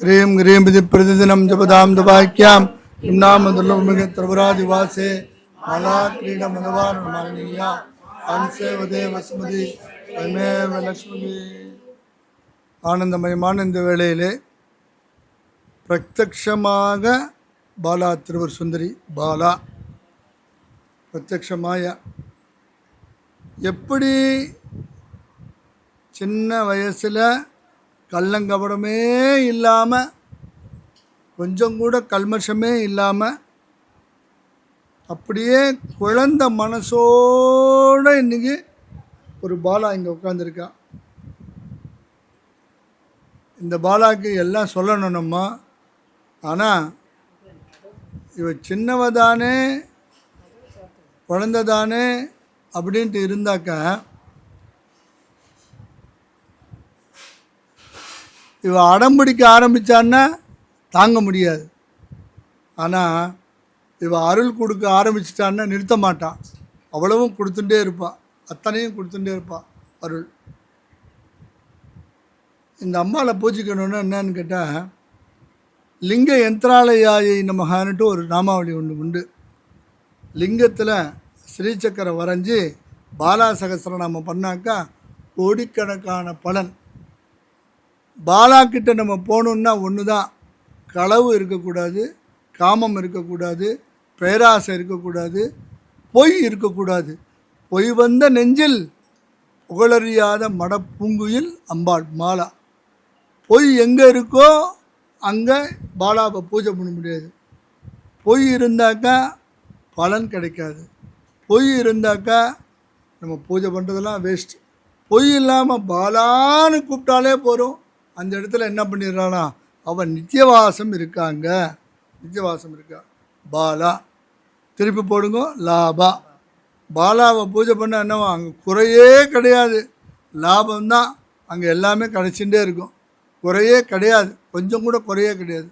ह्रीं ह्रीं प्रतिदिनं जपदां दवाक्यां किम्नामदुर्लभमिग त्रिपुरादिवासे मालाक्रीडमदवारणमालिन्या अंसेवदे वसुमதி स्वयमेव लक्ष्मी. ஆனந்தமயமான இந்த வேளையிலே பிரத்யக்ஷமாக பாலா திருவர் சுந்தரி பாலா பிரத்யக்ஷமாய எப்படி சின்ன வயசில் கள்ளங்கபடமே இல்லாமல் கொஞ்சம் கூட கல்மஷமே இல்லாமல் அப்படியே குழந்த மனசோடு இன்றைக்கி ஒரு பாலா இங்கே உட்காந்துருக்கா. இந்த பாலாவுக்கு எல்லாம் சொல்லணும் நம்ம. ஆனால் இவ சின்னவ தானே குழந்த தானே அப்படின்ட்டு இருந்தாக்கா இவ அடம்பிடிக்க ஆரம்பித்தான்னா தாங்க முடியாது. ஆனால் இவ அருள் கொடுக்க ஆரம்பிச்சிட்டான்னா நிறுத்த மாட்டான். அவ்வளவும் கொடுத்துட்டே இருப்பாள், அத்தனையும் கொடுத்துட்டே இருப்பாள் அருள். இந்த அம்மாவை பூஜிக்கணுன்னா என்னன்னு கேட்டால் லிங்க யந்திராலயாயை நமகான்ட்டு ஒரு நாமாவளி ஒன்று உண்டு. லிங்கத்தில் ஸ்ரீசக்கரம் வரைஞ்சி பாலா சகஸ்ரநாமம் பண்ணாக்கா கோடிக்கணக்கான பலன். பாலா கிட்ட நம்ம போகணுன்னா ஒன்று தான், களவு இருக்கக்கூடாது, காமம் இருக்கக்கூடாது, பேராசை இருக்கக்கூடாது, பொய் இருக்கக்கூடாது. பொய் வந்த நெஞ்சில் புகழறியாத மடப்பூங்குயில் அம்பாள் மாலா. பொய் எங்கே இருக்கோ அங்கே பாலாவை பூஜை பண்ண முடியாது. பொய் இருந்தாக்கா பலன் கிடைக்காது. பொய் இருந்தாக்கா நம்ம பூஜை பண்ணுறதெல்லாம் வேஸ்ட். பொய் இல்லாமல் பாலான்னு கூப்பிட்டாலே போகிறோம். அந்த இடத்துல என்ன பண்ணிடுறானா அவன் நித்தியவாசம் இருக்காங்க, நித்தியவாசம் இருக்கா பாலா. திருப்பி போடுங்க லாபா. பாலாவை பூஜை பண்ண என்னவா அங்கே குறையே கிடையாது, லாபம்தான். அங்கே எல்லாமே கிடைச்சிட்டே இருக்கும், குறையே கிடையாது, கொஞ்சம் கூட குறையே கிடையாது.